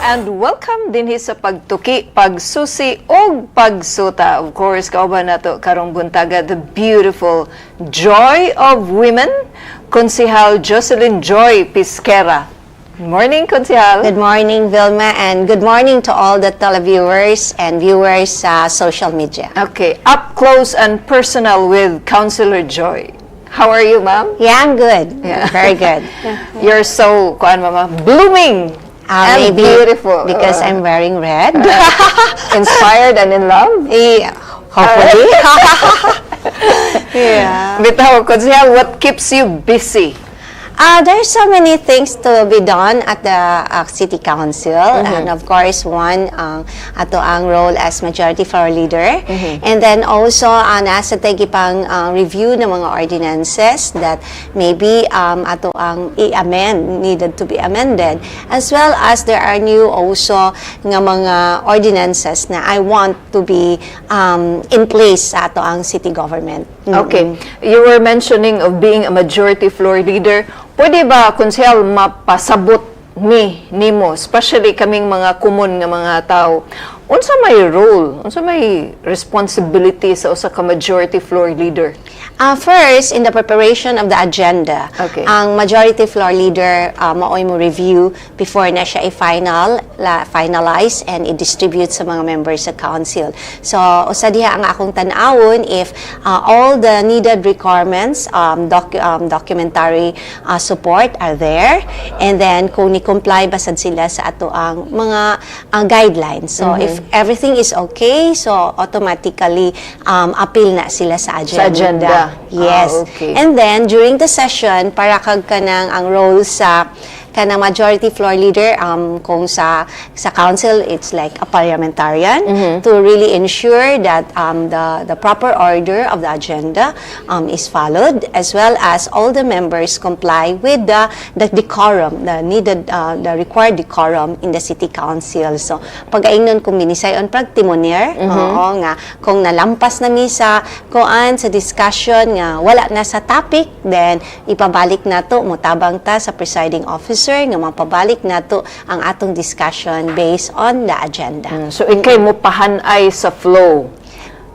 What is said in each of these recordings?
And welcome din sa pagtuki, pagsusi o pagsuta. Of course, kauban nato karong buntaga, the beautiful Joy of Women, Councilor Jocelyn Joy Pesquera. Good morning, Councilor. Good morning, Vilma, and good morning to all the televiewers and viewers sa social media. Okay, up close and personal with Councilor Joy. How are you, ma'am? Yeah, I'm good. Yeah. Very good. You're so, mama, blooming and maybe beautiful. Because I'm wearing red. Inspired and in love? Yeah, hopefully. Yeah. Bitaw, Councilor, what keeps you busy? There's so many things to be done at the City Council, and of course, one, ato ang role as Majority Floor Leader, and then also, nasa tagi pang review ng mga ordinances that maybe ato ang i-amend, needed to be amended, as well as there are new also nga mga ordinances na I want to be in place sa ato ang city government. Okay, you were mentioning of being a Majority Floor Leader. Pwede ba, Councilor, mapasabot nimo, especially kaming mga common nga mga tao, unsa may role, unsa may responsibility sa usa ka Majority Floor Leader? First, in the preparation of the agenda, Okay. ang Majority Floor Leader maoy mo review before na siya finalize and i-distribute sa mga members sa council. So, usa diha ang akong tan-awon if all the needed requirements, documentary support are there, and then kung ni-comply basad sila sa ato ang mga guidelines. So, if everything is okay, so automatically appeal na sila sa agenda. Sa agenda. Yes. Okay. And then, during the session, para kag kanang ang role sa kanang Majority Floor Leader, kung sa council, it's like a parliamentarian to really ensure that the proper order of the agenda is followed, as well as all the members comply with the decorum, the required decorum in the city council. So, pag-ainon kung minisayon prag timonier, nga kung nalampas na mi sa kuan sa discussion nga wala na sa topic, then ipabalik nato mutabang ta sa presiding officer nga mapabalik nato ang atong discussion based on the agenda. So, ikay mo pahanay sa flow.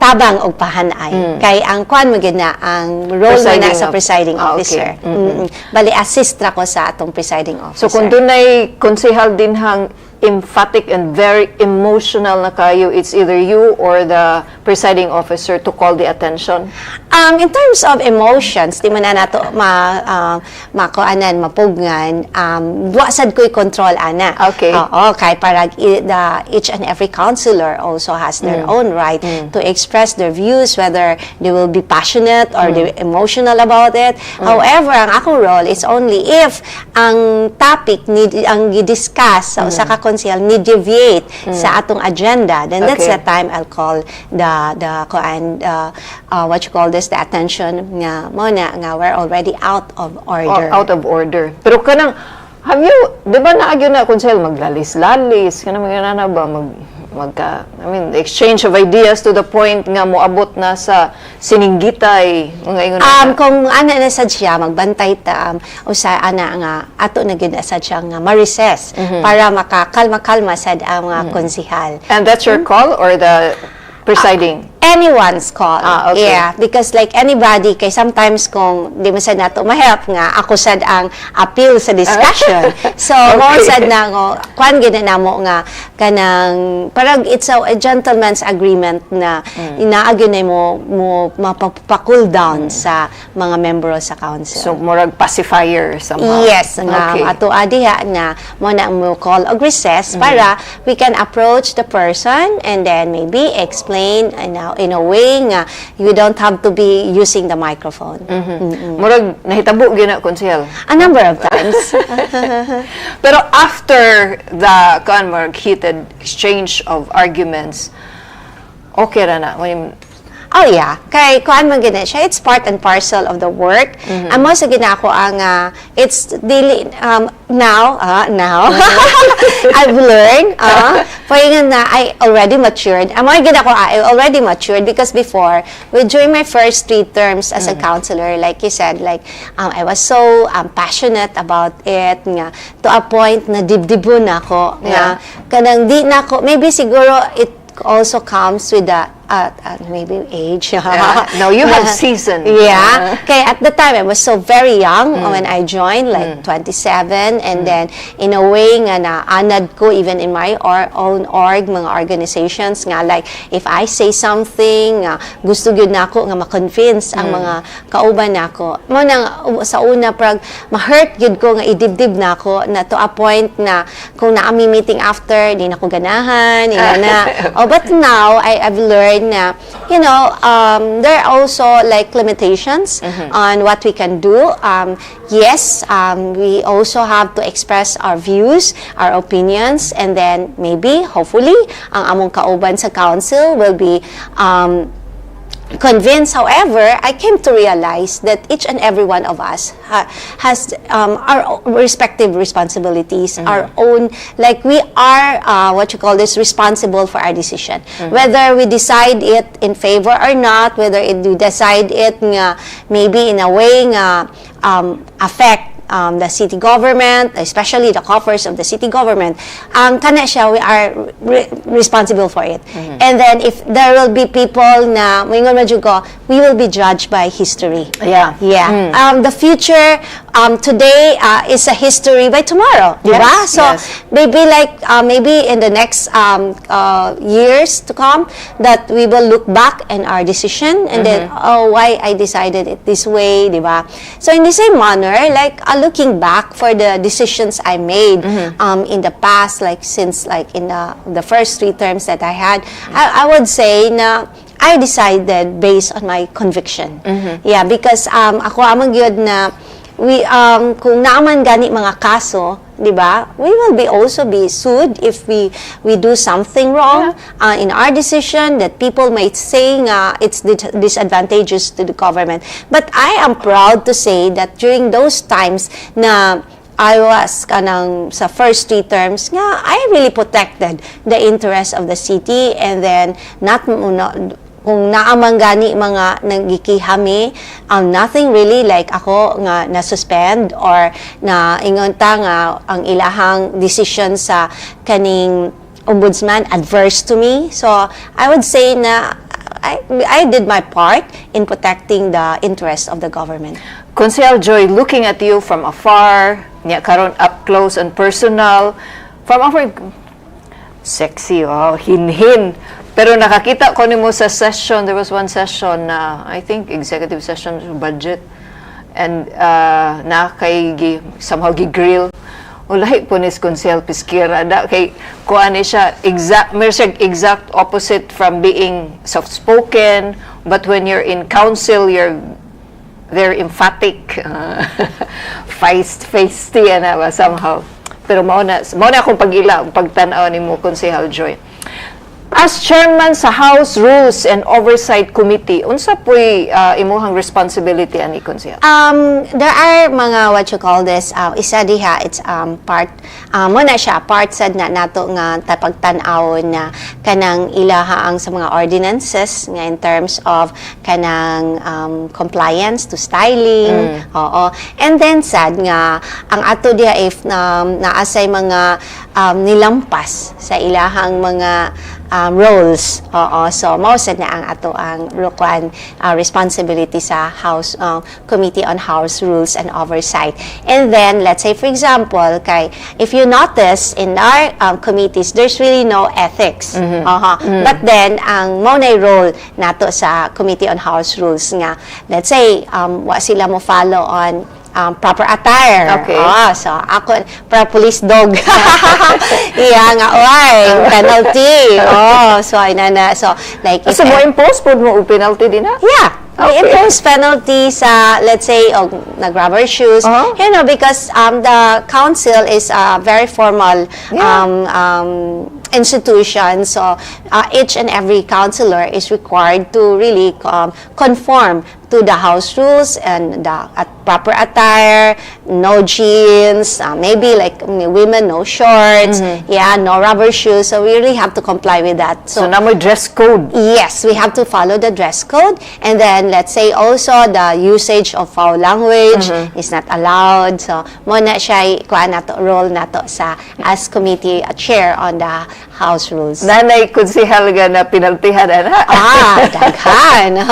Tabang og pahanay. Kay ang kuan mo gid na ang role na sa presiding officer. Okay. Bali assist ra ko sa atong presiding officer. So, kung dunay konsehal din hang emphatic and very emotional na kayo, it's either you or the presiding officer to call the attention? In terms of emotions, di man na nato makuanan, mapugngan, wasad ko'y control, ana. Okay. Oo, kay parang each and every councilor also has their own right to express their views, whether they will be passionate or they emotional about it. However, ang akong role is only if ang topic ang i-discuss sa usa ka council ni deviate sa atong agenda, then that's the time I'll call what you call this, the attention nga mo na nga we're already out of order. Out of order. Pero kanang, have you, di ba naagyo na Councilor, maglalis-lalis, kanang mga na ba, the exchange of ideas to the point nga moabot na sa sininggitay, mga ingon na. Kung ana na sad siya, magbantay ta, usa ana nga, ato na gid sad siya nga ma-recess para makakalma-kalma sad ang mga konsihal. And that's your call or the presiding? Anyone's call. Okay. Yeah, because like anybody, kay sometimes kung di mo sad nato ma-help nga, ako sad ang appeal sa discussion. So, mo sad na ngo, kwan gid na mo nga kanang parang it's a gentleman's agreement na inaagyo na mo mapa-cool down sa mga membro sa council. So, murag pacifier somehow. Yes, nga ato adiha na mo na mo call og recess para we can approach the person and then maybe explain in a way nga you don't have to be using the microphone. Murag nahitabo gyud na Councilor. A number of times. Pero after the heated exchange of arguments, okay ra na. Oh yeah, kay kuan man gina siya, it's part and parcel of the work. Amo sa ginako ang it's daily now I've learned na I already matured. Amo ginako I already matured because before during my first 3 terms as a counselor, like you said, like I was so passionate about it nga to a point na dibdibon ako nga kanang di nako, maybe siguro it also comes with the maybe age. No, you have seasoned. Yeah. Okay, at the time, I was so very young when I joined, like 27. And then, in a way, nga na-anad ko even in my own mga organizations, nga like, if I say something, gusto gyud nako nga ma-convince ang mga kauban nako. Mo nang sa una, prag, ma-hurt gyud ko nga idibdib nako na to a point na kung naami meeting after, di na ko ganahan, but now, I've learned na, you know, there are also like limitations on what we can do. Yes, we also have to express our views, our opinions, and then maybe, hopefully, ang among kauban sa council will be convinced. However, I came to realize that each and every one of us has our respective responsibilities, our own, like we are, responsible for our decision. Whether we decide it in favor or not, whether we decide it nga, maybe in a way nga, affect the city government, especially the coffers of the city government, kana siya, we are responsible for it. And then if there will be people na, moingon man jud ko, we will be judged by history. Yeah. The future today is a history by tomorrow, diba? So maybe like maybe in the next years to come, that we will look back in our decision and then why I decided it this way, diba? So in the same manner, like looking back for the decisions I made in the past, like since like in the first 3 terms that I had, I would say na I decided based on my conviction. Yeah, because ako amang gyud na we kung naaman gani mga kaso, di ba, we will also be sued if we do something wrong in our decision that people might say it's disadvantageous to the government. But I am proud to say that during those times na I was kanang sa first 3 terms nga, I really protected the interests of the city, and then kung naamang gani mga nagikihami, nothing really like ako nga na-suspend or na ingonta nga ang ilahang decision sa kaning ombudsman adverse to me. So, I would say na I did my part in protecting the interests of the government. Councilor Joy, looking at you from afar, niya karon up close and personal, from afar, sexy, wow, hinhin. Pero nakakita ko nimo sa session, there was one session na, I think, executive session, budget, and somehow gi-grill. Ulahi po ni Councilor Pesquera, kay kuan siya, exact opposite from being soft-spoken, but when you're in council, you're very emphatic, feisty, somehow. Pero mauna akong pagtanaw ni mo, Councilor Joy. As chairman sa House Rules and Oversight Committee, unsa po'y imuhang responsibility ani, Councilor? There are mga isa diha, it's part muna siya part sad na nato nga pagtan-aw na kanang ilaha ang sa mga ordinances nga in terms of kanang compliance to styling, and then sad nga ang ato diha if naasay mga nilampas sa ilahang mga roles. So most na ang ato ang responsibility sa House Committee on House Rules and Oversight. And then let's say for example, if you notice in our committees, there's really no ethics. But then ang maunay role nato sa Committee on House Rules nga, let's say wa sila mo follow on proper attire. Okay. So ako para police dog. Iya nga penalty. So like So mo impose po mo penalty din ha? Yeah. We impose penalty sa, let's say, nag-rubber shoes. You know, because the council is a very formal institution. So each and every counselor is required to really conform to the house rules and the proper attire, no jeans, maybe like women, no shorts, yeah, no rubber shoes. So we really have to comply with that. So now may dress code. Yes, we have to follow the dress code. And then let's say also the usage of foul language is not allowed. So mo na siya kuha nato role nato sa as committee chair on the house rules. Nanay konsehal nga na pinaltihan ana. Daghan.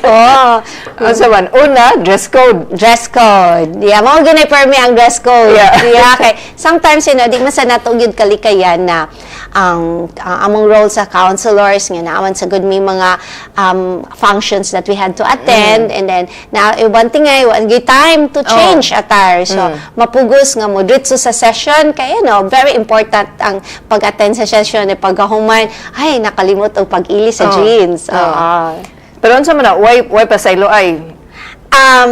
Oh. Asa man una dress code. Dress code. Yeah, mo ginay permi ang dress code. Yeah. Okay. Sometimes di man sa nato gyud kalikayan na ang among role sa counselors nga naaman sa good may mga functions that we had to attend, and then now one thing ay gi time to change attire. So mapugos nga mo dito sa session kay very important ang pag-attend sa session e pagkahuman ay nakalimot og pag-ili sa jeans. Pero unsa man na why pasaylo ay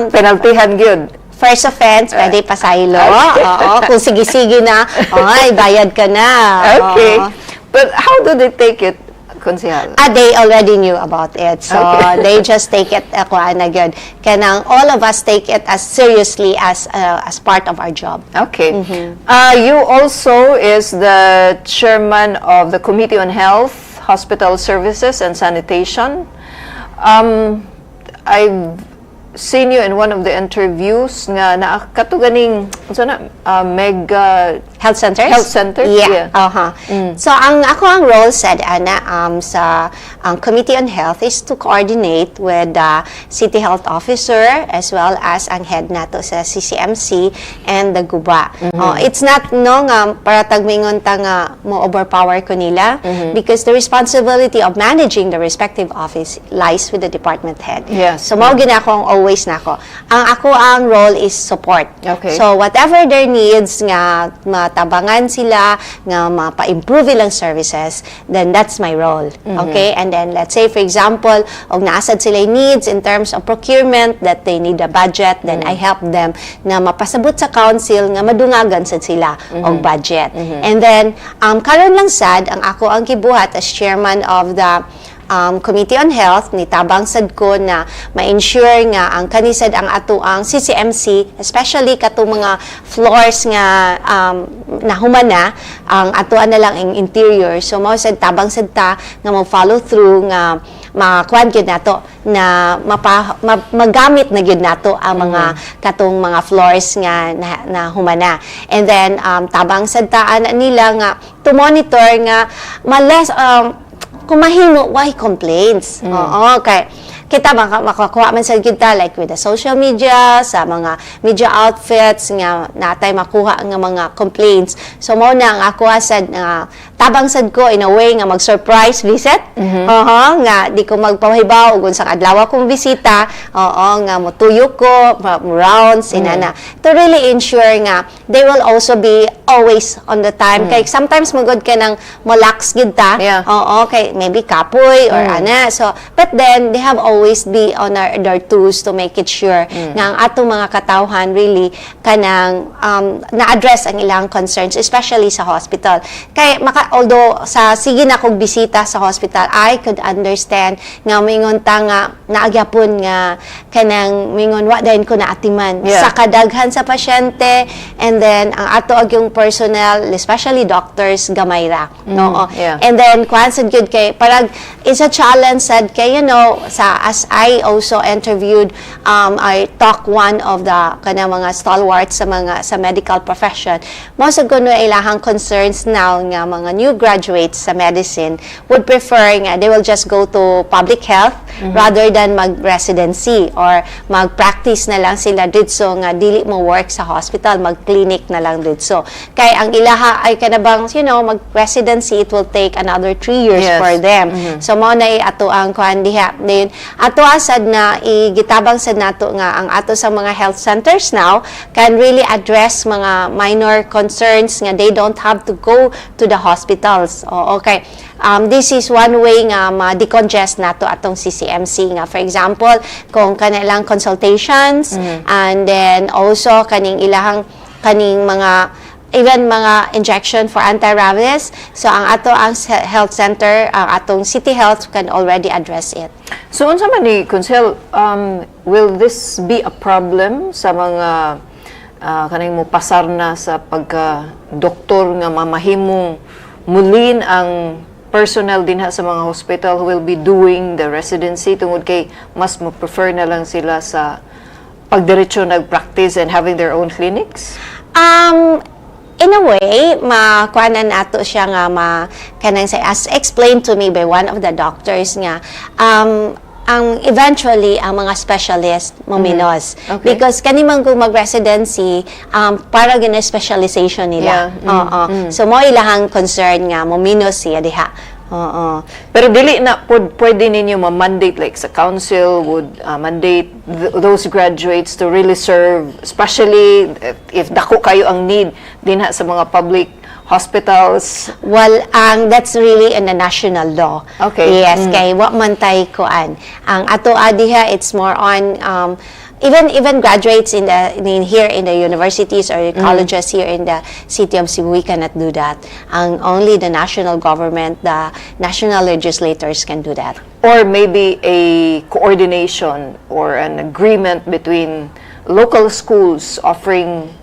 penaltihan gyud. First offense, pwede pasaylo. Oo, kung sige-sige na, ay, bayad ka na. Okay. But how do they take it, Konsehal? They already knew about it. So, they just take it, na good. Kanang all of us take it as seriously as part of our job. Okay. You also is the chairman of the Committee on Health, Hospital Services, and Sanitation. I've seen you in one of the interviews nga nakatuganing mega health centers. Health center. Yeah. So ang role said sa Committee on Health is to coordinate with the City Health Officer as well as ang head nato sa CCMC and the 𝗣𝗴𝘀𝘁𝗂𝗂𝗶. It's not para tagmingon ta nga mo overpower ko nila because the responsibility of managing the respective office lies with the department head. Yes. So mao gina akong always nako. Ang role is support. Okay. So whatever their needs nga matabangan sila nga mapa-improve ilang services, then that's my role. Okay? And then let's say for example, og naasad sila needs in terms of procurement that they need a budget, then I help them na mapasabot sa council nga madungagan sad sila og budget. And then karon lang sad ang ako ang gibuhat as chairman of the Committee on Health, nitabang sad ko na ma-ensure nga ang kanisad ang ato ang CCMC, especially katong mga floors nga nahumana, ang atoan na lang ang interior. So, mao sad tabang sad ta nga mo-follow through nga makuan gyud nato na magamit na gyud nato ang mga katong mga floors nga nahumana. And then tabang sad ta nila nga to monitor nga males kung mahimo, why complaints? Okay. Kita makakuha man sa kita like with the social media, sa mga media outfits nga natay makuha nga mga complaints. So mo na ang ako asad tabang sad ko in a way nga mag-surprise visit. Nga di ko magpahibaw ug unsang adlaw akong bisita, nga motuyo ko rounds inana to really ensure nga they will also be always on the time. Kay sometimes magod ka nang relax gid ta. Okay, maybe kapoy or ana. So but then they have always be on their tools to make it sure nga ang atong mga katawhan really kanang na-address ang ilang concerns, especially sa hospital. Kay although sa sige na kog bisita sa hospital, I could understand nga mingon ta nga naagyapon nga kanang mingon wa dayon ko naatiman sa kadaghan sa pasyente, and then ang ato yung personnel, especially doctors, gamay ra. And then kuan sad gyud kay parang it's a challenge sad kay as I also interviewed I talk one of the kanang mga stalwarts sa medical profession, most of kuno ilahang concerns now nga mga new graduates sa medicine would prefer nga they will just go to public health rather than mag-residency or mag-practice na lang sila dito nga dili mo work sa hospital, mag-clinic na lang dito. Kay ang ilaha ay kanabang mag-residency, it will take another 3 years for them. So mo na ato ang kuan diha. Then ato asad na igitabang sad nato nga ang ato sa mga health centers now can really address mga minor concerns nga they don't have to go to the hospitals. Okay. This is one way nga ma-decongest nato atong CCMC nga. For example, kung kanilang consultations and then also kaning mga even mga injection for anti-rabies. So ang health center, ang atong city health can already address it. So unsa man ni Council, will this be a problem sa mga kaning mo pasar na sa pagka-doktor nga mamahimong mulin ang personnel din sa mga hospital who will be doing the residency tungod kay mas mo prefer na lang sila sa pagdiretso nag-practice and having their own clinics? In a way, makuanan nato siya nga kanang say, as explained to me by one of the doctors nga, ang eventually ang mga specialist mominos because kanimang kung mag-residency para gina specialization nila. So mo ilahang concern nga mominos siya diha. Pero dili na pwede ninyo ma-mandate like sa council would mandate those graduates to really serve, especially if dako kayo ang need din sa mga public hospitals. Well, that's really in the national law. Okay. Yes, kay wa man tay kuan. Ang ato adiha, it's more on even graduates here in the universities or colleges here in the city of Cebu, we cannot do that. Only the national government, the national legislators can do that. Or maybe a coordination or an agreement between local schools offering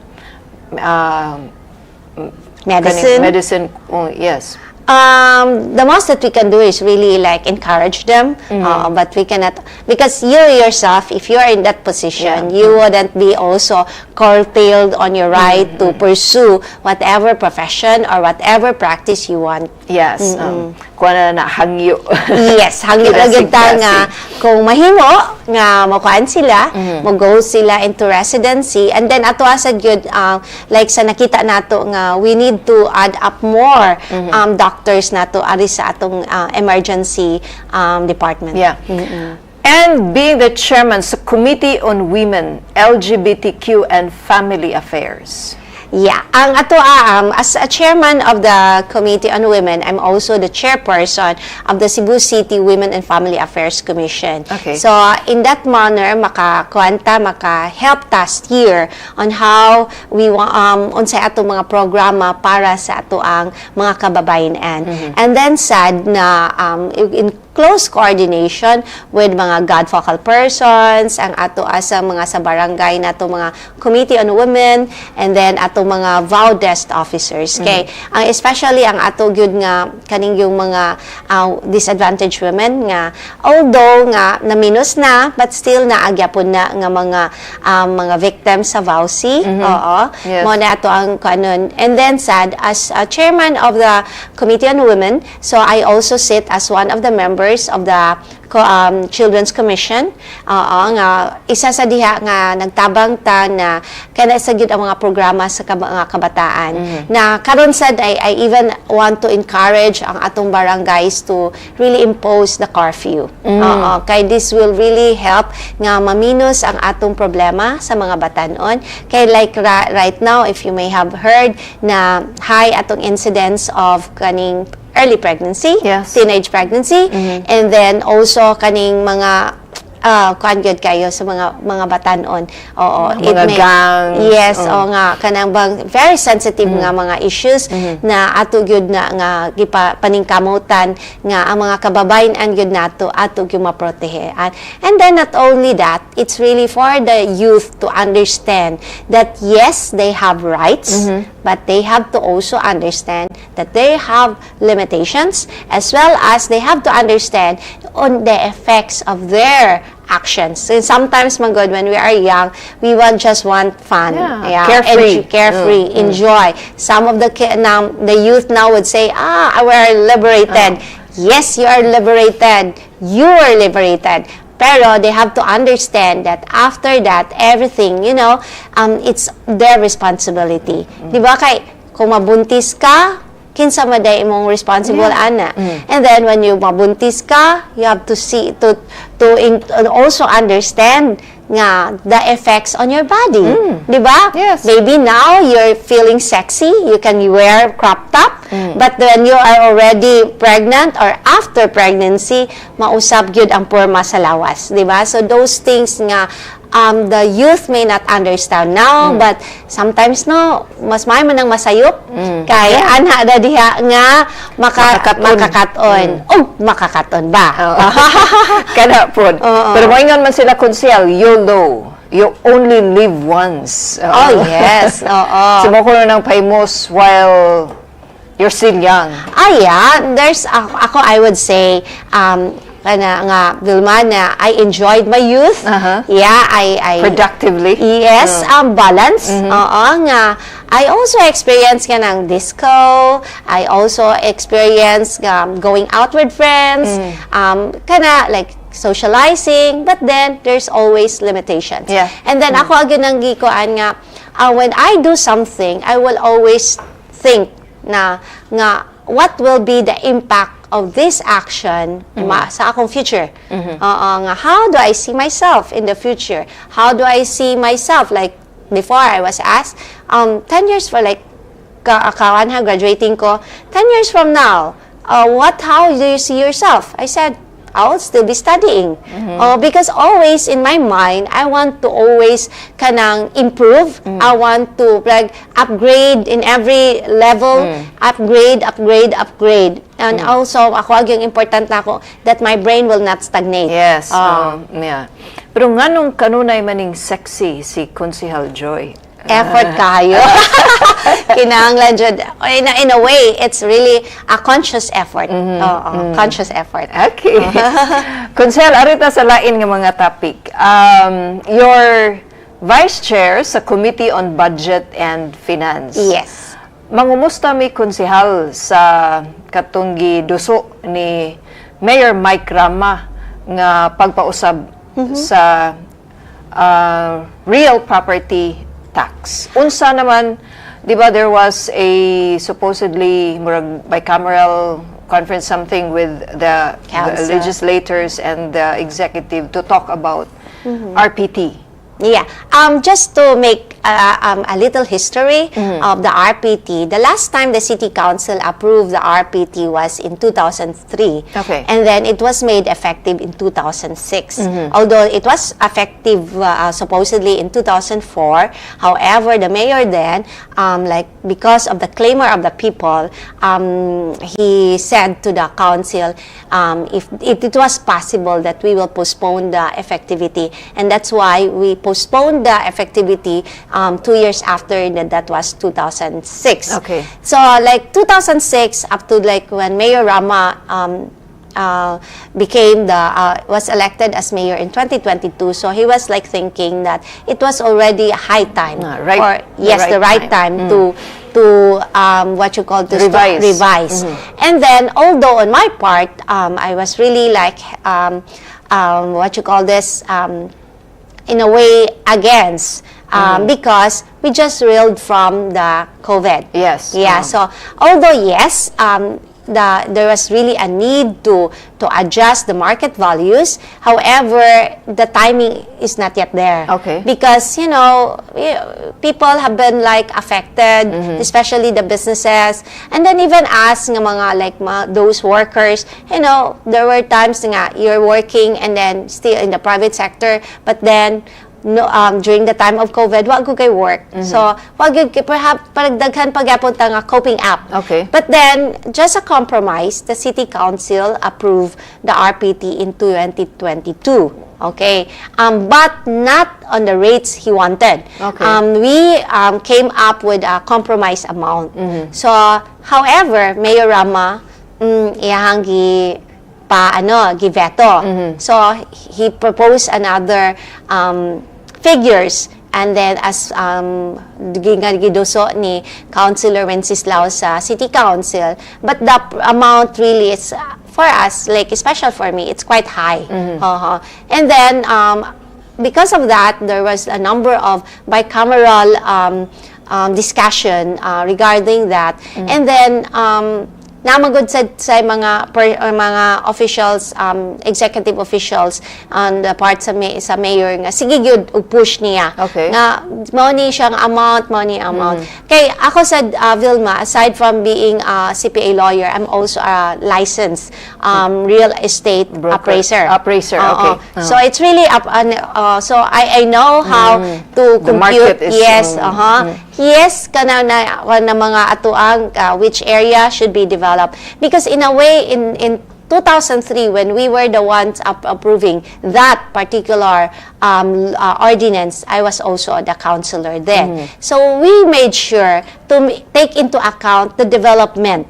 medicine. Oh, yes. The most that we can do is really like encourage them, but we cannot, because you yourself, if you're in that position, you wouldn't be also curtailed on your right to pursue whatever profession or whatever practice you want. Yes. Kuha na hangyo. Yes, hangyo na kita nga kung mahimo nga makuan sila, mag-go sila into residency, and then ato asad good like sa nakita nato nga we need to add up more doctors nato ari sa atong emergency department. Yeah. And being the chairman sa Committee on Women, LGBTQ and Family Affairs. Yeah, ang ato as a chairman of the Committee on Women, I'm also the chairperson of the Cebu City Women and Family Affairs Commission. Okay. So in that manner, maka-help us here on how we unsay ato mga programa para sa ato ang mga kababayan. And then sad na in close coordination with mga God focal persons, ang ato asa mga sa barangay nato mga Committee on Women, and then ato mga VAW desk officers. Kay especially ang ato gyud nga kaning yung mga disadvantaged women nga although nga naminus na but still naagyapon na nga mga victims sa VAWC. Yes. Mo na ato ang kanon. And then sad as chairman of the Committee on Women, so I also sit as one of the members of the Children's Commission. Nga isa sa diha nga nagtabang ta na kana sa gyud ang mga programa sa mga kabataan. Na karon sad I even want to encourage ang atong barangays to really impose the curfew. Kay this will really help nga maminos ang atong problema sa mga batanon. Kay like right now, if you may have heard na high atong incidence of kaning early pregnancy, teenage pregnancy, and then also kaning mga kuan gyud kayo sa mga batanon. Mga gang. Yes, nga kanang bang very sensitive nga mga issues na ato gyud na nga paningkamutan nga ang mga kababayan gyud nato ato gyud maprotehe. And then not only that, it's really for the youth to understand that yes, they have rights, but they have to also understand that they have limitations, as well as they have to understand on the effects of their actions. So sometimes, my God, when we are young, we just want fun, carefree, enjoy. Some of the youth now would say, we're liberated. Yes, you are liberated. You are liberated. Pero they have to understand that after that, everything, it's their responsibility. Di ba kay, kung mabuntis ka, kinsa maday imong responsible ana. And then when you mabuntis ka, you have to see to also understand nga the effects on your body. Di ba? Yes. Maybe now you're feeling sexy, you can wear crop top, but when you are already pregnant or after pregnancy, mausab gyud ang porma sa lawas, di ba? So those things nga the youth may not understand now, but sometimes no, mas may man ang masayop, kay ana da diha nga makakaton. Makakaton ba? Kana po. Pero moingon man sila konsehal, YOLO. You only live once. Yes. Sumuko na ng paimos while you're still young. Yeah. There's, ako, I would say, nga, Vilma, na I enjoyed my youth. Yeah, I productively. Yes, balance. Nga, I also experienced ka ng disco. I also experienced going out with friends. Kana, like, socializing. But then, there's always limitations. Yeah. And then, ako agad nang gikoan nga, when I do something, I will always think na what will be the impact of this action sa akong future. How do I see myself in the future? How do I see myself? Like, before I was asked, 10 years for like, graduating ko, 10 years from now, how do you see yourself? I said, I'll still be studying. Because always in my mind, I want to always kanang improve. I want to like upgrade in every level, upgrade. And also, ako yung important na ako that my brain will not stagnate. Yes. Yeah. Pero nganong kanunay maning sexy si Konsehal Joy? Effort kayo. Kinahanglan jud. In a way, it's really a conscious effort. Conscious effort. Okay. Konsehal, arita sa lain nga mga topic. Your Vice Chair sa Committee on Budget and Finance. Yes. Mangumusta mi Konsehal sa katong giduso ni Mayor Mike Rama nga pagpausab sa real property tax. Unsa naman, di ba, there was a supposedly bicameral conference, something with the legislators and the executive to talk about RPT. Yeah. Just to make a little history of the RPT, the last time the City Council approved the RPT was in 2003. Okay. And then it was made effective in 2006. Although it was effective supposedly in 2004. However, the mayor then, like because of the clamor of the people, he said to the council, if it was possible that we will postpone the effectivity. And that's why we postponed the effectivity 2 years after that was 2006. Okay. So like 2006 up to like when Mayor Rama was elected as mayor in 2022, so he was like thinking that it was already high time the right time to what you call this, revise. And then although on my part I was really like what you call this, in a way against because we just reeled from the COVID. Yes. Yeah. So although yes, there was really a need to adjust the market values. However, the timing is not yet there. Okay. Because people have been like affected, especially the businesses, and then even us nga mga like those workers. There were times nga you're working and then still in the private sector, but then during the time of COVID, wag ko kay work. So, perhaps paragdaghan pagyapon ta nga coping app. Okay. But then, just a compromise, the City Council approved the RPT in 2022. Okay. But not on the rates he wanted. Okay. We came up with a compromise amount. So, however, Mayor Rama, iyang giveto. So, he proposed another figures, and then as giduso ni Councilor Wenceslao sa City Council, but the amount really is for us, like special for me, it's quite high. And then because of that, there was a number of bicameral discussion regarding that. And then namagod sa mga officials, executive officials on the part sa mayor nga sige gyud og push niya nga money siyang amount. Kay ako sa Vilma, aside from being a CPA lawyer, I'm also a licensed real estate appraiser. So it's really so I know how to compute. Yes, yes, kanang na mga atuang which area should be developed. Because in a way, in 2003, when we were the ones approving that particular ordinance, I was also the councilor then. So we made sure to take into account the development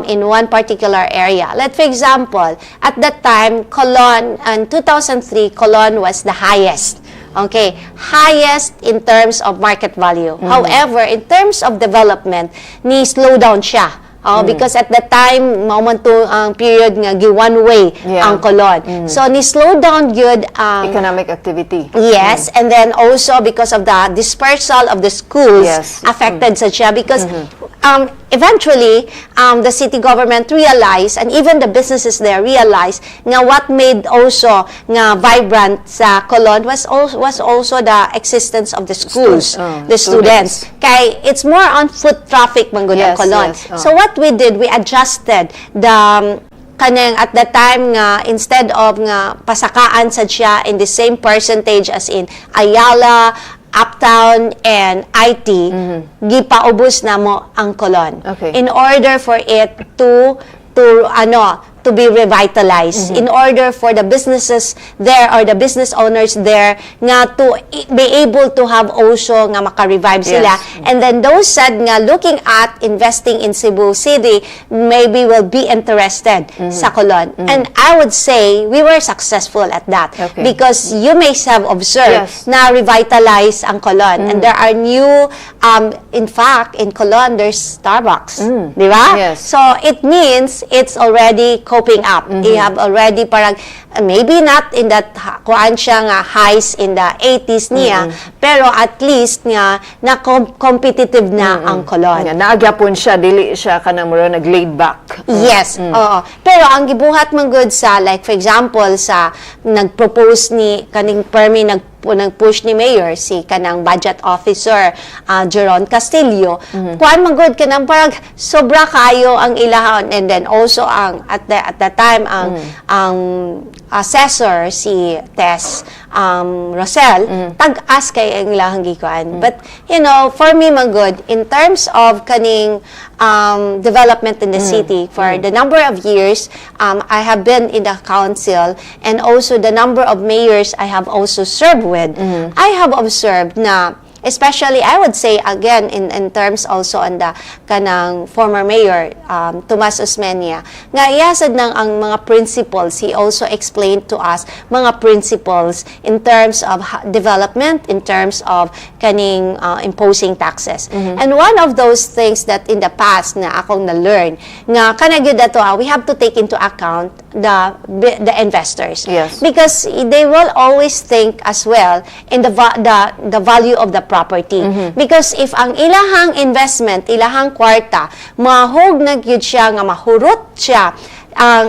in one particular area. Like for example, at that time, Colon, in 2003, Colon was the highest. Okay, highest in terms of market value. However, in terms of development, ni slow down siya. Because at the time, moment to ang period nga one way ang Colon. So ni slow down good economic activity. Yes, and then also because of the dispersal of the schools affected sa siya because eventually the city government realized, and even the businesses there realized nga what made also nga vibrant sa Colon was also the existence of the schools, the students. Kay it's more on foot traffic man gud ang Colon. So what we did, we adjusted the kanang at the time nga instead of nga pasakaan sa siya in the same percentage as in Ayala, Uptown, and IT, gipaubos na mo ang Colon. In order for it to be revitalized, in order for the businesses there or the business owners there nga to be able to have also nga maka-revive sila. And then those said nga looking at investing in Cebu City maybe will be interested sa Colon. And I would say we were successful at that because you may have observed na revitalize ang Colon. And there are new, in fact, in Colon there's Starbucks. Di ba? So it means it's already coping up. They have already parang maybe not in that kuan siya nga highs in the 80s niya, pero at least nga na competitive na ang Colon. Naagyapon siya, dili siya kanang mura nag-laid back. Yes, oo. Pero ang gibuhat man good sa like for example sa nag-propose ni kaning permi nag-push ni Mayor si kanang budget officer Jeron Castillo. Kuan man good kanang parang sobra kayo ang ilahon, and then also ang at the time ang assessor si Tess Rosel tag-as kay ang ilahang gikuan. But you know, for me man good in terms of kaning development in the city for the number of years I have been in the council, and also the number of mayors I have also served with, I have observed na especially I would say again in terms also on the kanang former mayor Tomas Osmeña nga iyasad nang ang mga principles. He also explained to us mga principles in terms of development, in terms of kaning imposing taxes. And one of those things that in the past na akong na-learn nga kanagid dato we have to take into account the investors, because they will always think as well in the value of the property. Because if ang ilahang investment, ilahang kwarta, mahog na gyud siya nga mahurot siya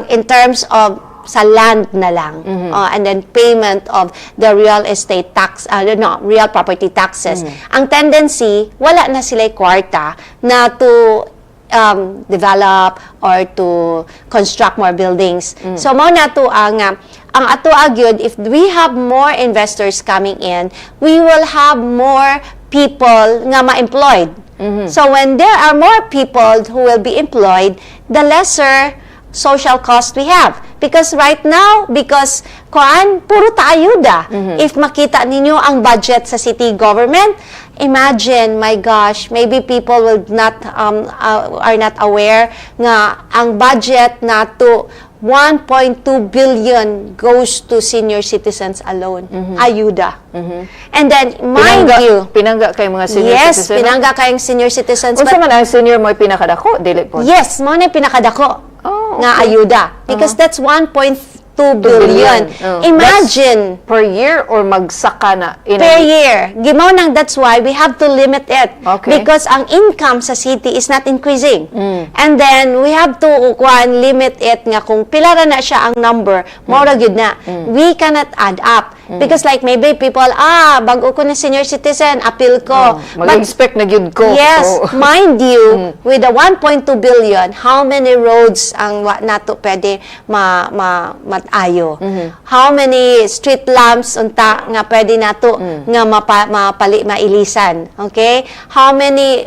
in terms of sa land na lang, and then payment of the real estate tax, real property taxes. Ang tendency, wala na sila kwarta na to develop or to construct more buildings. So mo na to ang ato agyud, if we have more investors coming in, we will have more people nga ma-employed. So when there are more people who will be employed, the lesser social cost we have. Because right now, because kuan puro ta ayuda. If makita ninyo ang budget sa city government, imagine, my gosh, maybe people will not are not aware nga ang budget na to 1.2 billion goes to senior citizens alone. Ayuda. And then, mind you, pinangga kay mga senior citizens? Yes, pinangga kayong senior citizens. Unsa man ang senior mo pinakadako, dili po? Yes, mo na pinakadako nga ayuda. Because that's 1.2 billion. Imagine. That's per year or magsaka na? Per year. Gimaw nang that's why we have to limit it. Okay. Because ang income sa city is not increasing. And then, we have to limit it nga kung pilara na siya ang number, mora gyud na. We cannot add up. Because like maybe people, bago ko na senior citizen, appeal ko. Mag-expect na gyud ko. Yes, mind you, with the 1.2 billion, how many roads ang nato pwede matayo? How many street lamps unta nga pwede nato nga mailisan? Okay? How many,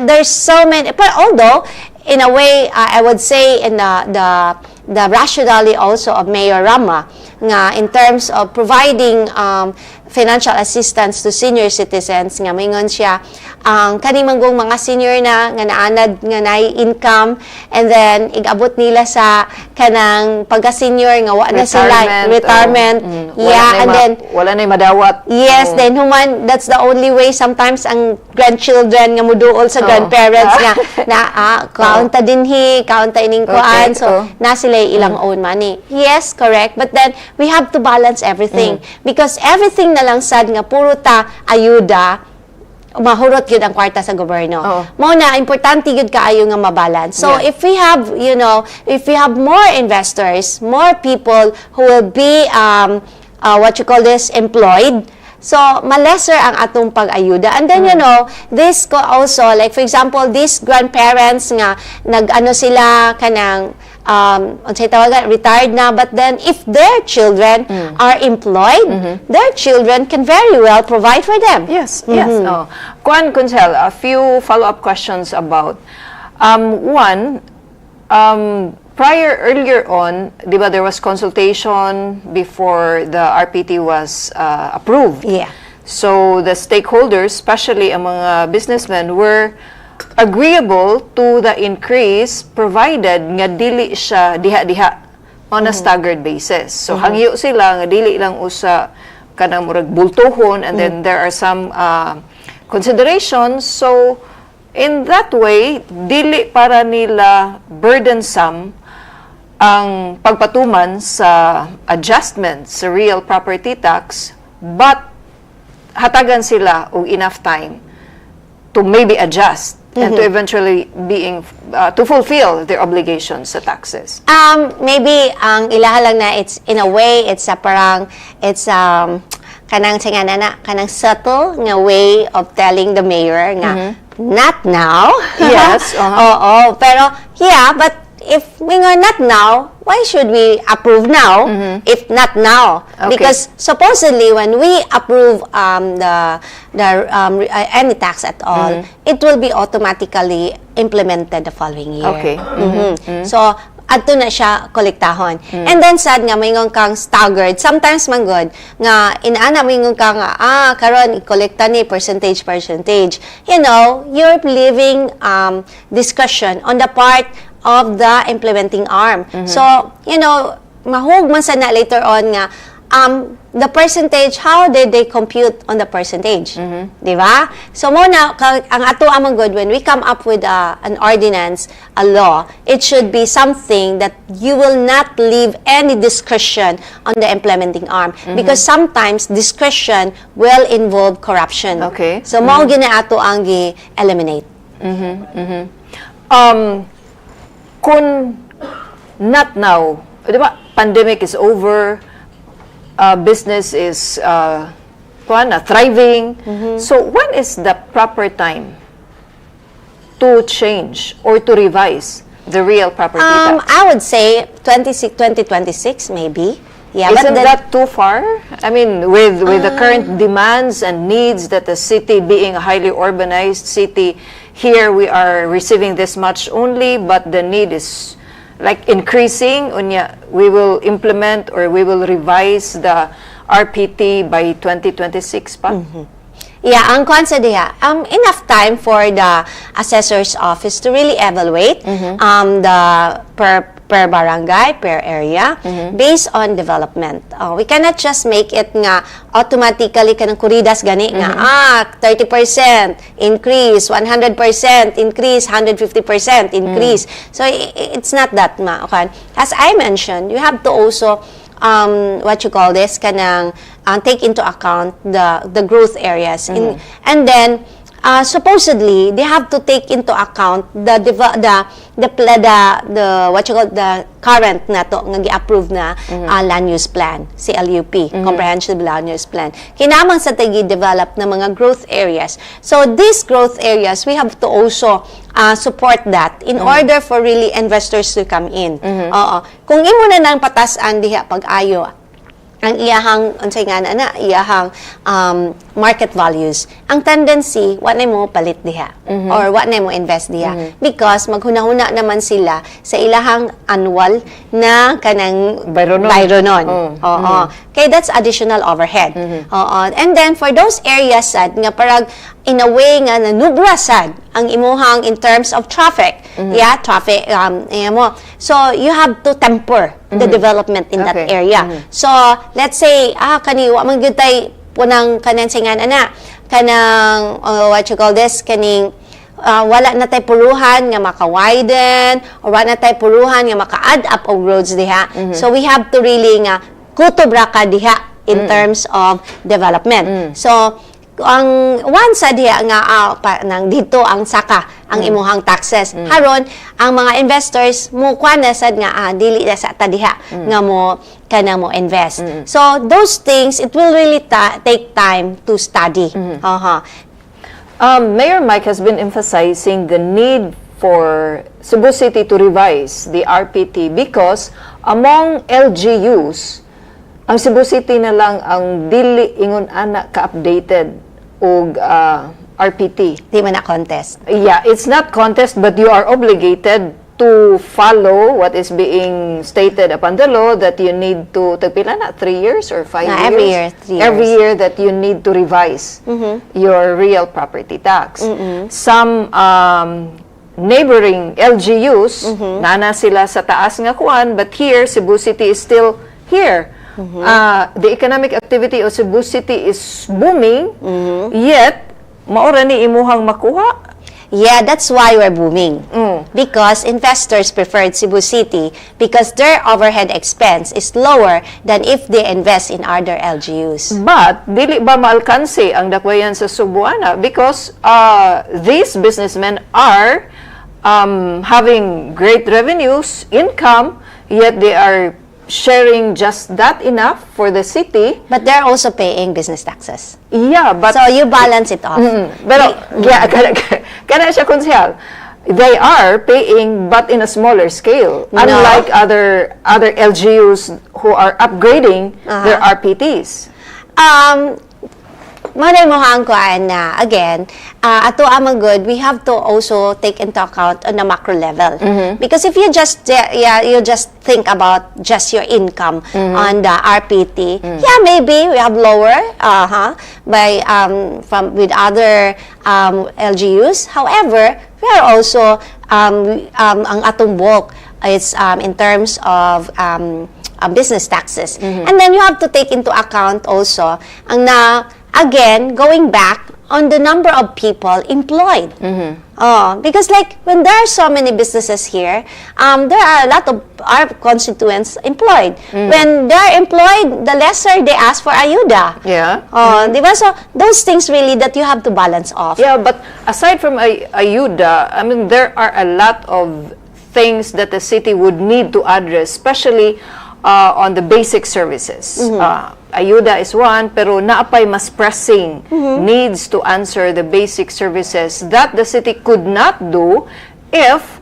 there's so many, but although, in a way, I would say in the rationale also of Mayor Rama, nga in terms of providing financial assistance to senior citizens, nga mingon siya ang kanimanggong mga senior na nga naanad nga naay income, and then igabot nila sa kanang pagka-senior nga wa na sila retirement, and then wala na madawat. Yes, then human, that's the only way sometimes ang grandchildren nga muduol sa grandparents nga kaunta dinhi, kaunta ining kuan, so na sila ilang own money. Yes, correct, but then we have to balance everything because everything na lang sad nga puro ta ayuda, mahurot yun ang kwarta sa gobyerno. Mo na importante yun kaayo nga mabalance. So if we have, if we have more investors, more people who will be employed, so malesser ang atong pag-ayuda. And then this also, like for example, these grandparents nga nag-ano sila kanang retired na, but then if their children are employed, their children can very well provide for them. Yes, yes. Kuan Kunsel, a few follow-up questions about one, earlier on, di ba, there was consultation before the RPT was approved. Yeah. So the stakeholders, especially ang mga businessmen, were agreeable to the increase provided nga dili siya diha-diha on a staggered basis. So hangyo sila nga dili lang usa kanang murag bultohon, and then there are some considerations. So in that way, dili para nila burdensome ang pagpatuman sa adjustment sa real property tax, but hatagan sila og enough time to maybe adjust and to eventually to fulfill their obligations sa taxes. Maybe ang ilaha lang na it's in a way it's kanang subtle nga way of telling the mayor nga not now. Yes. Pero but if we are not now, why should we approve now if not now? Okay. Because supposedly when we approve any tax at all, it will be automatically implemented the following year. Okay. So adto na siya kolektahon. And then sad nga mayingon kang staggered. Sometimes man good nga inaana mayingon ka nga karon i-kolekta ni percentage. You're leaving discussion on the part of the implementing arm. So, mahug man sana later on nga the percentage, how did they compute on the percentage? Di ba? So, muna, ang ato amang good, when we come up with an ordinance, a law, it should be something that you will not leave any discretion on the implementing arm. Because sometimes, discretion will involve corruption. Okay. So, mao gina ato ang gi-eliminate. Kung not now, di ba, pandemic is over, business is thriving. So when is the proper time to change or to revise the real property tax? I would say 2026 maybe. Yeah, Isn't that too far? I mean, with the current demands and needs that the city being a highly urbanized city, here we are receiving this much only, but the need is like increasing. We will implement or we will revise the RPT by 2026 pa? Yeah, ang konsa diha, enough time for the assessor's office to really evaluate the per barangay, per area, based on development. We cannot just make it nga automatically kanang kuridas gani nga 30% increase, 100% increase, 150% increase. So it's not that ma. Okay? As I mentioned, you have to also what you call this kanang take into account the growth areas and then supposedly they have to take into account the what you call the current na to nga gi-approve na land use plan, CLUP, comprehensive land use plan. Kinamang sa tigi-develop na mga growth areas. So these growth areas, we have to also support that in order for really investors to come in. Kung imo na nang patasan diha pag-ayo ang iyahang unsay nga na iyahang market values, ang tendency wa na mo palit diha or wa na mo invest diha because maghuna-huna naman sila sa ilahang annual na kanang bayronon. Okay, that's additional overhead. And then for those areas sad nga parang in a way nga nanubra sad ang imuhang in terms of traffic. Traffic mo. So you have to temper the development in that area. So let's say kani wa man gyud tay punang kanang singan ana kanang what you call this kaning wala na tay puluhan nga maka-widen or wala na tay puluhan nga maka-add up og roads diha. So we have to really nga kutobra ka diha in terms of development. So ang one sa diha nga nang dito ang saka ang imuhang taxes. Haron ang mga investors mo kuan na sad nga dili na sa tadiha nga mo kana mo invest. So those things it will really take time to study. Mayor Mike has been emphasizing the need for Cebu City to revise the RPT because among LGUs ang Cebu City na lang ang dili ingon ana ka-updated og RPT. Di man na contest. Yeah, it's not contest but you are obligated to follow what is being stated upon the law that you need to tagpila na 3 years or 5 years. Every year, 3 years. Every year that you need to revise your real property tax. Some neighboring LGUs nana sila sa taas nga kuan but here Cebu City is still here. The economic activity of Cebu City is booming, yet maura ni imuhang makuha. Yeah, that's why we're booming. Because investors preferred Cebu City because their overhead expense is lower than if they invest in other LGUs. But dili ba maalkanse ang dakwayan sa Sugboanon because these businessmen are having great revenues, income, yet they are sharing just that enough for the city. But they're also paying business taxes. Yeah, but so you balance it off. Pero kana siya konsehal. They are paying but in a smaller scale, unlike other LGUs who are upgrading their RPTs. Manay mo hangkuan na again ato amang good we have to also take into account on a macro level because if you just you just think about just your income on the RPT maybe we have lower by from with other LGUs. However, we are also ang atong bulk is in terms of business taxes. And then you have to take into account also ang again, going back on the number of people employed. Because like when there are so many businesses here, there are a lot of our constituents employed. When they are employed, the lesser they ask for ayuda. Diba? So those things really that you have to balance off. Yeah, but aside from ayuda, I mean, there are a lot of things that the city would need to address, especially on the basic services. Ayuda is one, pero naapay mas pressing needs to answer the basic services that the city could not do if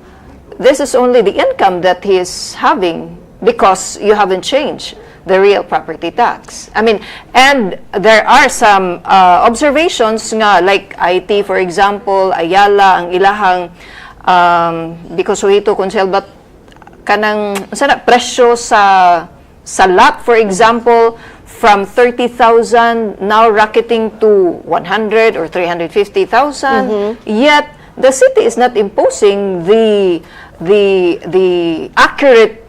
this is only the income that he is having because you haven't changed the real property tax. I mean, and there are some observations nga, like IT, for example, Ayala, ang ilahang because Huito Consel, but kanang sana presyo sa lot, for example, from 30,000 now rocketing to 100 or 350,000. Yet the city is not imposing the the accurate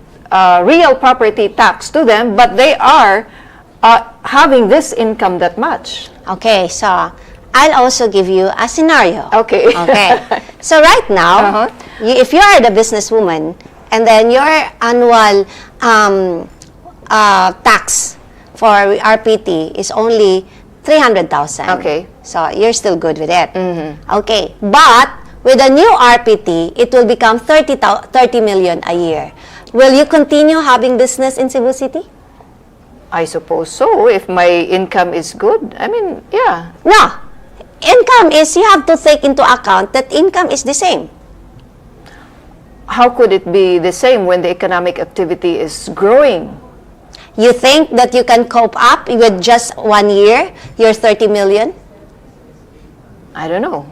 real property tax to them, but they are having this income that much. Okay, so I'll also give you a scenario. Okay. Okay. So right now, if you are the businesswoman, and then your annual tax for RPT is only 300,000. Okay. So you're still good with it. Okay. But with a new RPT, it will become 30 million a year. Will you continue having business in Cebu City? I suppose so, if my income is good. I mean, yeah. No. Income is, you have to take into account that income is the same. How could it be the same when the economic activity is growing? You think that you can cope up with just 1 year, your 30 million? I don't know.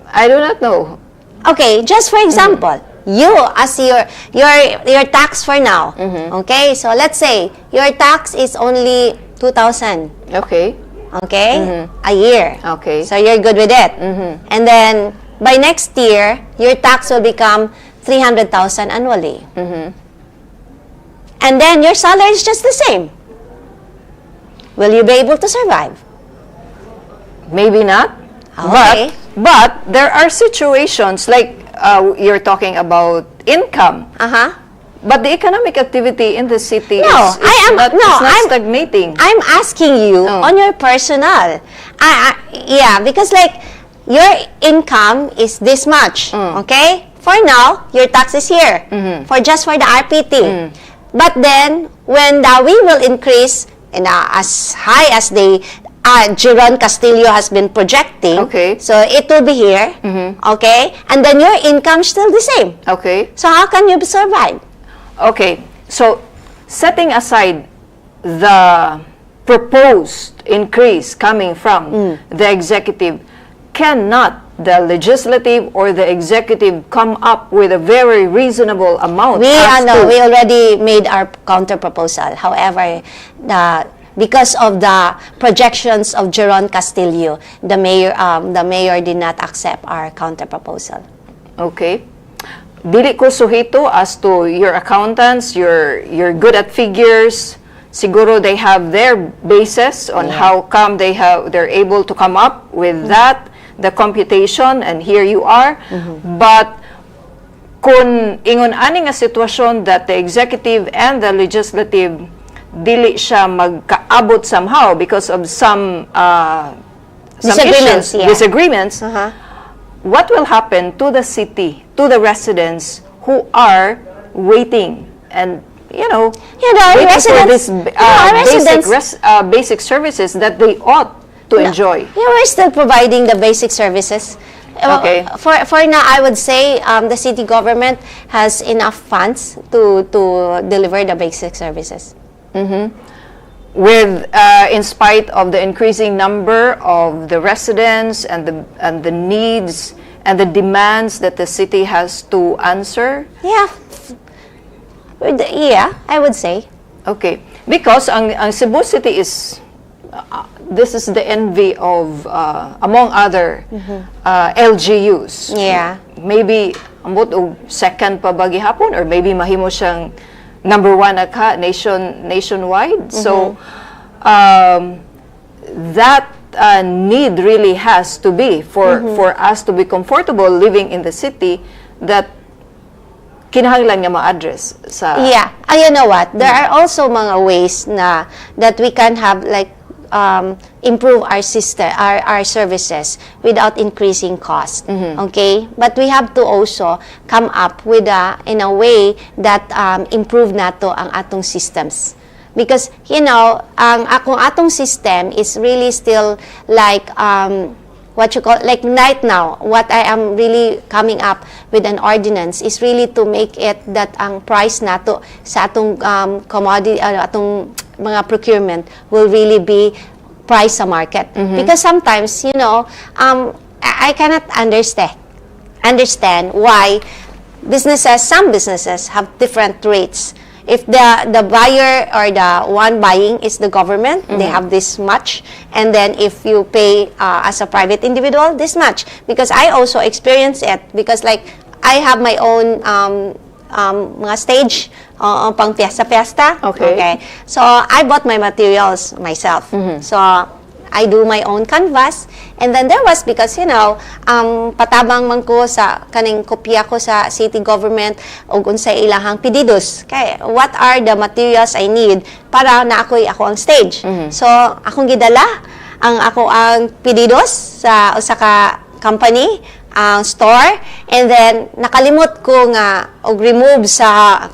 I do not know. Okay, just for example, you as your tax for now. Okay, so let's say your tax is only 2,000. Okay. Okay, a year. Okay. So you're good with it. And then by next year, your tax will become 300,000 annually. And then your salary is just the same. Will you be able to survive? Maybe not. Okay. But there are situations like you're talking about income. But the economic activity in the city is not stagnating. I'm asking you on your personal. Yeah, because like your income is this much. Okay? For now, your tax is here for the RPT. But then when the 𝗲𝗴𝘀𝘁𝗂𝗀 will increase and as high as the 𝗔𝗰𝘁𝗂𝗀𝗂𝗀 has been projecting, so it will be here. Okay? And then your income still the same. Okay. So how can you survive? Okay, so setting aside the proposed increase coming from the executive, cannot the legislative or the executive come up with a very reasonable amount? We already made our counter proposal. However, because of the projections of 𝗔𝗰𝘁𝗂𝗀, the mayor did not accept our counter proposal. Okay. Dili ko suhito as to your accountants, you're good at figures. Siguro they have their basis on how come they're able to come up with that, the computation, and here you are. But kung ingon ani nga sitwasyon that the executive and the legislative dili siya magkaabot somehow because of some disagreements, what will happen to the city, to the residents who are waiting and waiting for this basic services that they ought to enjoy? We're still providing the basic services. Okay. For now, I would say the city government has enough funds to deliver the basic services. With in spite of the increasing number of the residents and the needs and the demands that the city has to answer. Yeah, I would say. Okay, because ang Cebu City is this is the envy of among other LGUs. Yeah. Maybe ambot og second pa ba gihapon or maybe mahimo siyang number 1 nationwide. So that need really has to be for us to be comfortable living in the city, that kinahanglan nga ma-address sa you know what, there are also mga ways na that we can have like improve our services without increasing cost. Okay, but we have to also come up with in a way that improve nato ang atong systems, because ang atong system is really still like what you call, like right now, what I am really coming up with an ordinance is really to make it that ang price nato sa atong commodity, atong mga procurement will really be price sa market. Because sometimes, I cannot understand why some businesses have different rates. If the buyer or the one buying is the government, they have this much. And then if you pay as a private individual, this much. Because I also experience it. Because like I have my own mga stage pang fiesta. Okay. So, I bought my materials myself. So, I do my own canvas. And then there was, because, you know, patabang man ko sa kaning kopya ko sa city government o unsay ilahang pedidos. Okay, what are the materials I need para na ako ang stage? So, akong gidala ang pedidos sa ka company, ang store, and then nakalimot ko nga og remove sa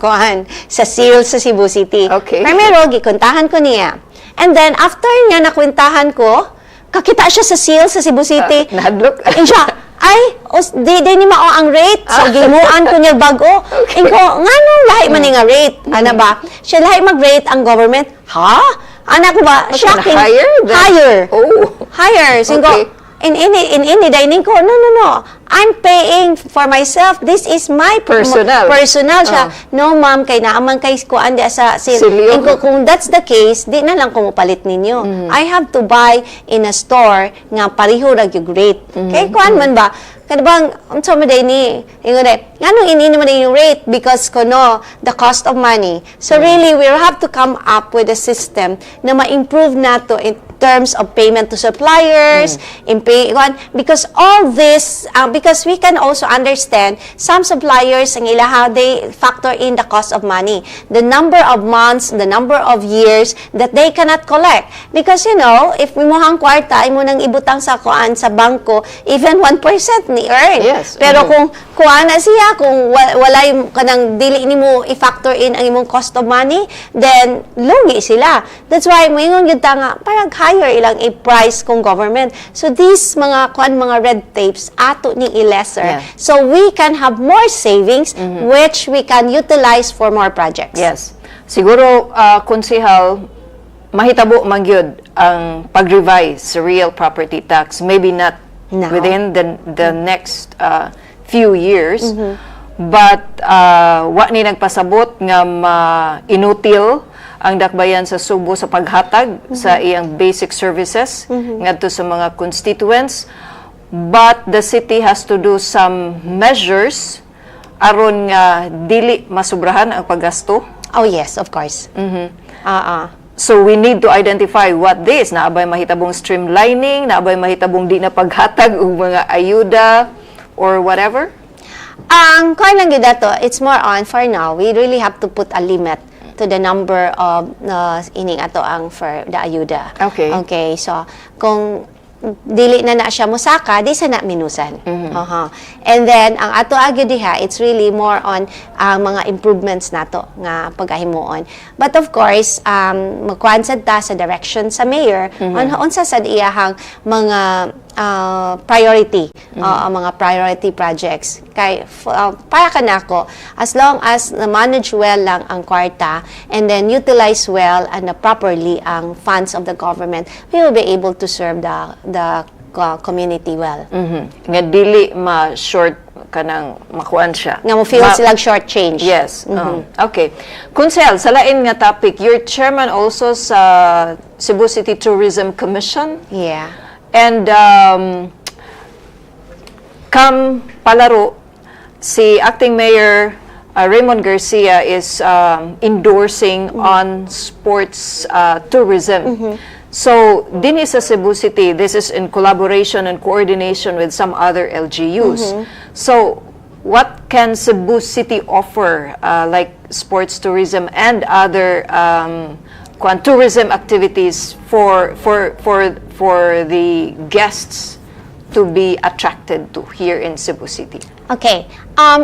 seal sa Cebu City. Okay. Primero gikuntahan ko niya. And then, after niya nakwentahan ko, kakita siya sa seal sa Cebu City. Nahadlok. And siya, di ni mao ang rate. So, gimuan ko niya bago. Okay. And ko, nga nung lahi man nga rate? Ano ba? Siya lahi mag-rate ang government. Ha? Anak ko ba? Shocking. Higher. Oh. Higher. So, okay. In dining ko, no. I'm paying for myself. This is my personal siya. No, ma'am, kay naaman kay kuan di sa sale. And kung that's the case, di na lang ko mapalit ninyo. I have to buy in a store nga pareho ra gyud rate. Kay kuan man ba? Kada bang unsa man day ni nganong ini man yung rate because kono the cost of money. So really we have to come up with a system na ma-improve nato in terms of payment to suppliers, because all this, because we can also understand some suppliers ang ilaha, they factor in the cost of money, the number of months, the number of years that they cannot collect. Because, you know, if mo hang kwarta, imo nang ibutang sa kuan sa bangko, even 1% ni earn. Yes. Pero kung kuan na siya, kung wala yung kanang dili nimo i-factor in ang imong cost of money, then lugi sila. That's why moingon gyud ta nga parang higher ilang i-price kung government. So these mga red tapes ato ni i-lesser. Yeah. So we can have more savings which we can utilize for more projects. Yes. Siguro, konsehal, mahitabo man gyud ang pag-revise sa real property tax. Maybe not now, within the next few years. But wa ni nagpasabot nga inutil ang dakbayan sa Subo sa paghatag sa iyang basic services ngadto sa mga constituents, but the city has to do some measures aron nga dili masubrahan ang paggasto. Oh yes, of course. So we need to identify what this, naabay mahitabong streamlining, naabay mahitabong di na paghatag og mga ayuda or whatever. Ang kuan lang gyud dato, it's more on for now we really have to put a limit to the number of ining ato ang for the ayuda. Okay, so kung dili na siya musaka, di sa na minusan. And then ang ato agyo diha, it's really more on mga improvements nato nga pagahimuon. But of course, magkuan sad ta sa direction sa mayor unsa sad iyahang mga priority, mga priority projects. Kay para kanako, as long as na-manage well lang ang kwarta and then utilize well and properly ang funds of the government, we will be able to serve the community well. Nga dili ma-short kanang makuan siya. Nga mo feel silang short change. Yes. Okay. Kunsel, sa lain nga topic, you're chairman also sa Cebu City Tourism Commission. Yeah. And palaro, si Acting Mayor Raymond Garcia is endorsing on sports tourism. So, din sa Cebu City, this is in collaboration and coordination with some other LGUs. So, what can Cebu City offer, like sports tourism and other tourism activities for the guests to be attracted to here in Cebu City? Okay.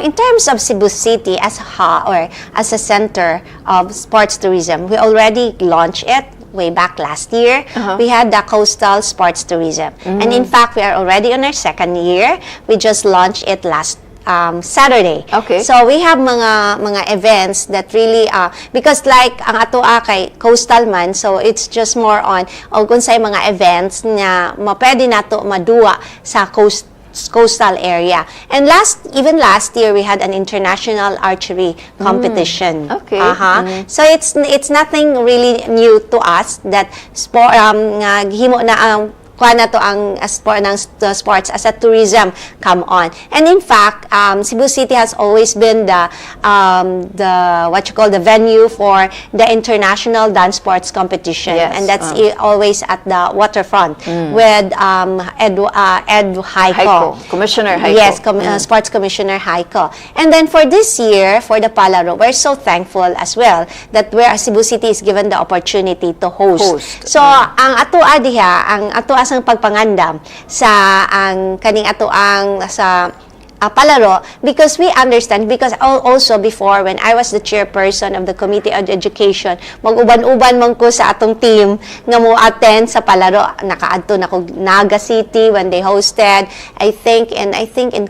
In terms of Cebu City as a center of sports tourism, we already launched it way back last year. We had the coastal sports tourism. And in fact, we are already on our second year. We just launched it last Saturday. Okay. So we have mga events that really because like ang ato kay coastal man, so it's just more on unsay mga events na mapwede nato maduwa sa coastal area. And even last year we had an international archery competition. Okay. So it's nothing really new to us that sport himo na kuha na to ang sports as a tourism come on. And in fact, Cebu City has always been the what you call the venue for the international dance sports competition, Yes, and that's always at the waterfront with 𝗤𝗏𝘁𝘂. Commissioner 𝗤𝗏𝘁𝘂. Yes, Sports Commissioner 𝗤𝗏𝘁𝘂. And then for this year, for the palaro, we're so thankful as well that Cebu City is given the opportunity to host. So, ang atoa diha, ang atoa sang pagpangandam sa ang kaning atoang sa palaro, because we understand, because also before when I was the chairperson of the Committee on Education, mag-uban-uban man ko sa atong team nga mo attend sa palaro. Nakaadto na ko Naga City when they hosted, I think in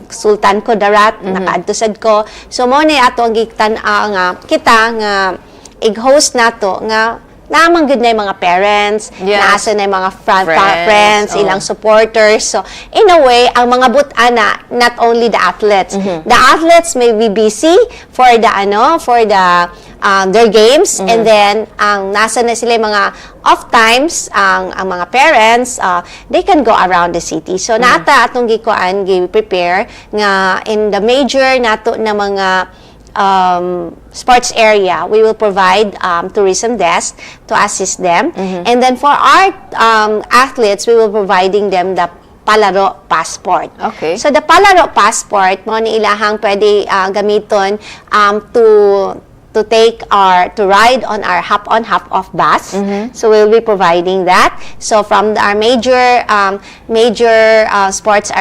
Sultan Kudarat, nakaadto sad ko. So mo ni ato ang gitan nga kita nga i-host nato nga namang good na yung mga parents, naasa na yung mga friends, ilang supporters. So, in a way, ang mga butana, not only the athletes. The athletes may be busy for the, their games, and then, ang nasa na sila yung mga off times, ang mga parents, they can go around the city. So, nata atong gikuan, gi-prepare, nga in the major nato na mga sports area, we will provide tourism desk to assist them. And then for our athletes, we will providing them the palaro passport. Okay. So the palaro passport, mo ni ilahang pwede gamiton to take to ride on our hop-on, hop-off bus. So we'll be providing that. So from our major sports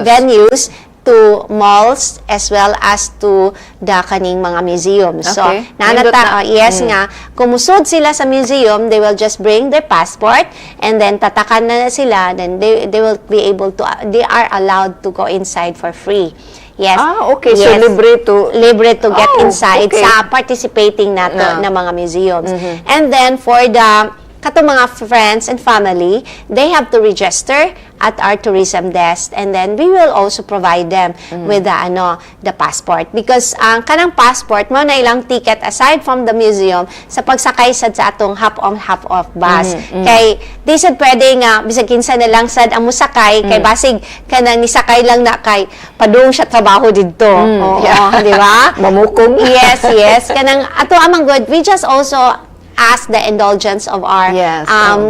venues to malls as well as to the kaning mga museums. So, nanata, nga, kumusod sila sa museum, they will just bring their passport and then tatakan na sila, then they will be able to, they are allowed to go inside for free. Yes. Okay. Yes. So, libre to get inside sa participating nato na mga museums. And then, for the kato mga friends and family, they have to register at our tourism desk, and then we will also provide them with the passport, because ang kanang passport mo na ilang ticket aside from the museum sa pagsakay sad sa atong hop-on hop-off bus. Kay di sad pwede nga bisag kinsa na lang sad ang musakay, kay basig kanang nisakay lang na kay padung siya trabaho didto. Di ba? Mamukong. Yes. Kanang ato amang good, we just also ask the indulgence of our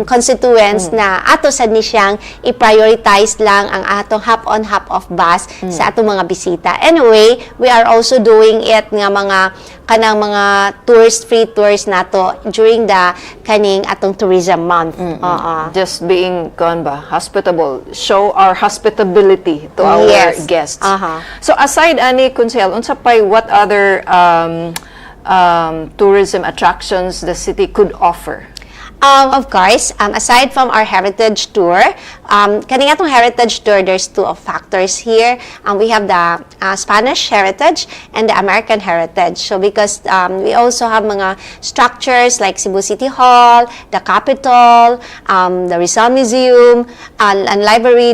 constituents na ato sad ni siyang i-prioritize lang ang atong hop-on, hop-off bus sa atong mga bisita. Anyway, we are also doing it nga kanang mga tours, free tours nato during the kaning atong tourism month. Just being hospitable, show our hospitability to our guests. So aside ani Kunsel, unsa pay what other tourism attractions the city could offer? Of course, aside from our heritage tour, kaning atong heritage tour, there's two factors here. We have the Spanish heritage and the American heritage. So because we also have mga structures like Cebu City Hall, the Capitol, the Rizal Museum, and library.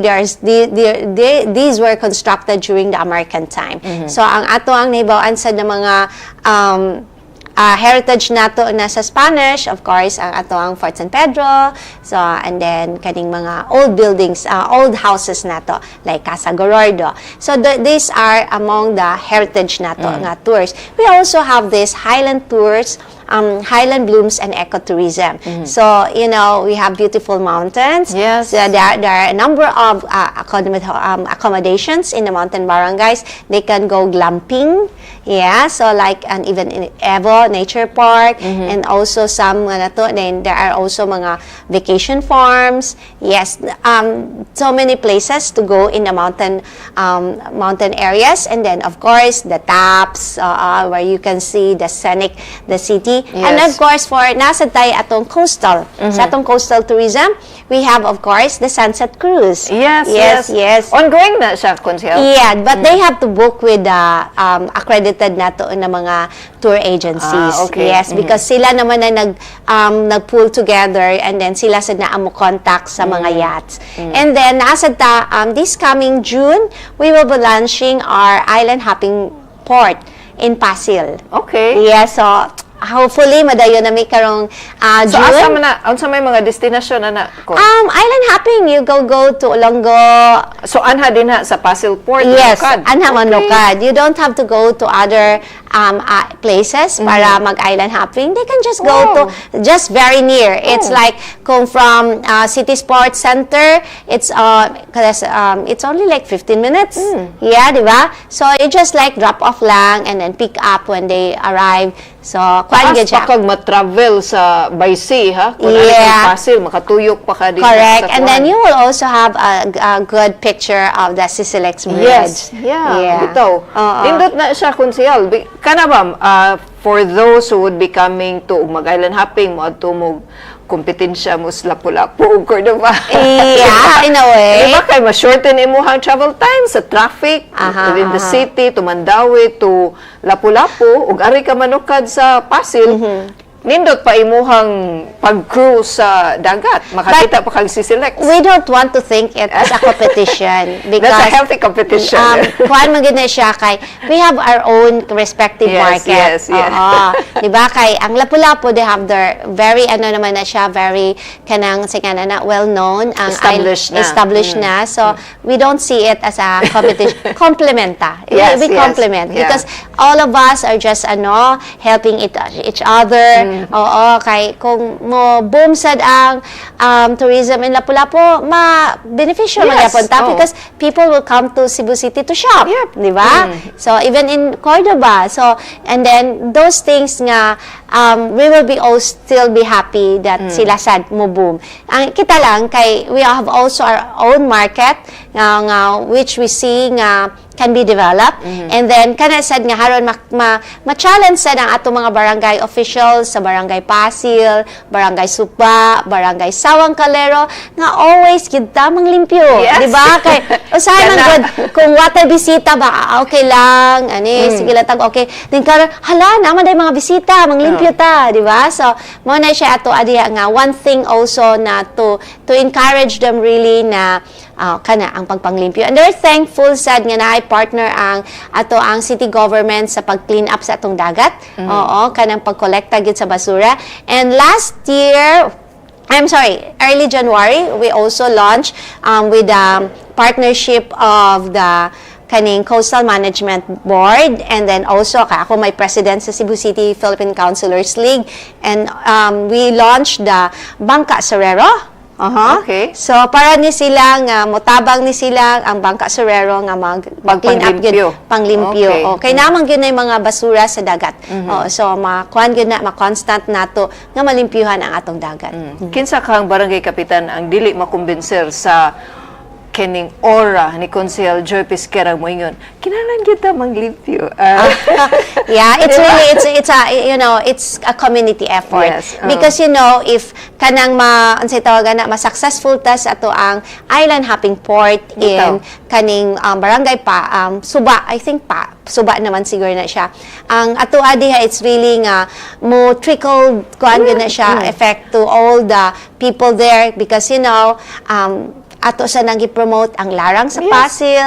These were constructed during the American time. So ang ato ang naibawaan sa mga heritage nato na sa Spanish, of course, ang ato ang Fort San Pedro, so, and then kaning mga old buildings, old houses nato, like Casa Gorordo. So, these are among the heritage nato nga tours. We also have these highland tours, highland blooms and ecotourism. So, we have beautiful mountains. Yes. So, there are a number of accommodations in the mountain barangays. They can go glamping. Yeah, so like even in 𝗤𝗴𝘁𝘁𝗂 Nature Park, and also some then there are also mga vacation farms. Yes, so many places to go in the mountain areas, and then of course the taps where you can see the city. And of course for nasa tayo atong coastal, sa atong coastal tourism, we have of course the sunset cruise. Yes. Ongoing na siya, Kunsel. Yeah, but they have to book with the accredited nato na mga tour agencies. Yes, because sila naman na nag-pull together, and then sila sa naamo contact sa mga yachts. And then nasa this coming June, we will be launching our island hopping port in Pasil. Okay. Yeah, so hopefully madayon na may karong So June. asa man na, unsa may mga destinasyon na ko? Island hopping, you go to Olongo. So anha din ha sa Pasil Port. Yes, Manukad. anha manukad. You don't have to go to other places para mag-island hopping. They can just go to just very near. It's like kung from City Sports Center, it's only like 15 minutes. Yeah, di ba? So it just like drop off lang and then pick up when they arrive. So kuan gyud siya. Kag ma-travel sa by sea ha. Kung Yeah. Pasil makatuyok pa ka din. Correct. And then you will also have a good picture of the Sisilex Bridge. Yes. Yeah. Bitaw. Nindot na siya konsehal. Kana ba for those who would be coming to mag-island hopping mo adto mo kompetensya mo sa Lapu-Lapu ug Cordova. Yeah, in a way. Diba kay ma-shorten imong travel time sa traffic within the city to Mandawi to Lapu-Lapu ug ari ka manukad sa Pasil. Nindot pa imuhang pag-cruise sa dagat. Makakita pa kag Sisilex. We don't want to think it as a competition because That's a healthy competition. kuan man gid na siya kay we have our own respective market. Yes. Diba kay ang Lapu-Lapu they have their very naman na siya very kanang singana na well known ang established na. So we don't see it as a competition. Complementa. We complement because all of us are just helping each other. Oo, kay kung mo boom sad ang tourism in Lapu-Lapu, beneficial man yapon ta because people will come to Cebu City to shop, di ba? So even in Cordova, so and then those things nga we will be all still be happy that sila sad mo boom. Ang kita lang kay we have also our own market nga which we see nga can be developed. And then, kana sad nga haron ma-challenge sad ang ato mga barangay officials sa barangay Pasil, barangay Supa, barangay Sawang Calero, nga always kita manglimpyo. Di ba? Kay, usahay man good, kung water bisita ba, okay lang, sige lang okay. Then karon hala, naman day mga bisita, manglimpyo ta, di ba? So, mo na siya ato adiya nga, one thing also na to encourage them really na kana ang pagpanglimpyo. And they're thankful sad nga na partner ang city government sa pag-clean up sa atong dagat. Oo, kanang pag-kolekta gid sa basura. And last year, early January, we also launched with a partnership of the kaning Coastal Management Board, and then also ako may president sa Cebu City Philippine Councilors League, and we launched the Bangka Sorero. Okay. So para ni sila nga motabang ni sila ang Bangka Sorero nga mag-clean up gyud panglimpyo. Okay, naman gyud na mga basura sa dagat. So makuan gyud na ma-constant nato nga malimpyuhan ang atong dagat. Kinsa kang barangay kapitan ang dili makumbinser sa kening aura ni Councilor Joy Pesquera mo ingon kinahanglan kita manglimpyo. Yeah, it's really it's a community effort. Yes, because if kanang unsay tawagan na ma-successful ta sa ato ang island hopping port in kaning barangay Suba, I think Suba naman siguro na siya. Ang ato diha it's really nga mo trickle kuan na siya effect to all the people there because ato sa nang i-promote ang larang sa Pasil,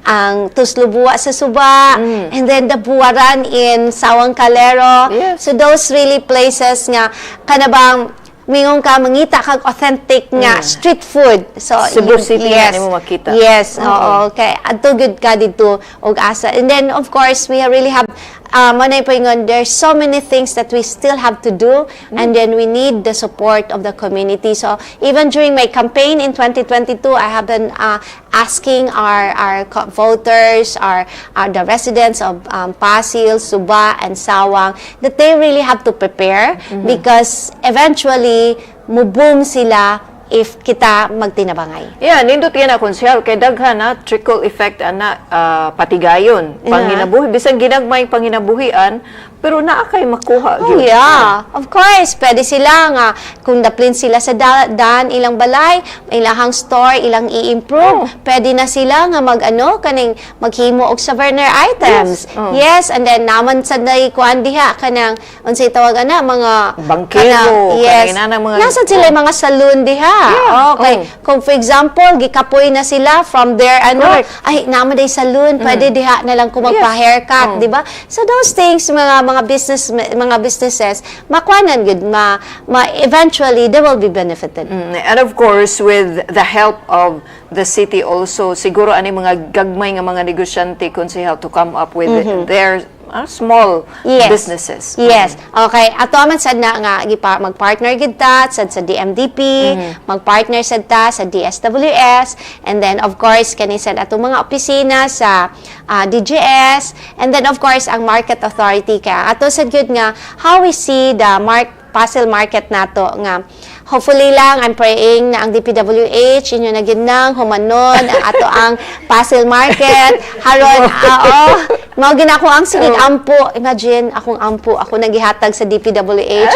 ang tuslubuwa sa Suba, and then the buwaran in Sawang Calero. So those really places nga kanabang mingon ka mangita kag authentic nga street food. So Cebu City mo makita. Yes, okay. Adto gud ka dito og asa. And then of course we really have manay poingon, there's so many things that we still have to do, and then we need the support of the community. So even during my campaign in 2022, I have been asking our voters, the residents of Pasil, Suba, and Sawang that they really have to prepare because eventually mo-boom sila if kita magtinabangay. Yeah, nindot yan konsehal kay daghan na trickle effect patigayon. Panginabuhi bisan ginagmay panginabuhian pero naa kay makuha gyud. Yeah, of course. Pwede sila nga kung daplin sila sa daan ilang balay, ilahang store ilang i-improve. Pwede na sila nga kaning maghimo og souvenir items. Yes, and then naman sa kuan diha kanang unsay tawagan na mga bangkero, nasa sila mga saloon diha. Okay. Kung for example, gikapoy na sila from there ay naman day saloon, pwede diha na lang ko magpa-haircut, di ba? So those things mga mga businesses makwanan gud eventually they will be benefited. And of course, with the help of the city also, siguro ani mga gagmay nga mga negosyante konsehal to come up with their small businesses. Yes. Okay. Ato man sad na nga magpartner gid ta sad sa DMDP, magpartner sad ta sa DSWS, and then of course kani sad ato mga opisina sa DGS, and then of course ang market authority kaya ato sad gyud nga how we see the parcel market nato nga hopefully lang, I'm praying na ang DPWH, inyo na ginang, humanon, ang ato ang parcel market, haron, mga ginako ang sigig ampo, imagine, akong ampo, ako nagihatag sa DPWH,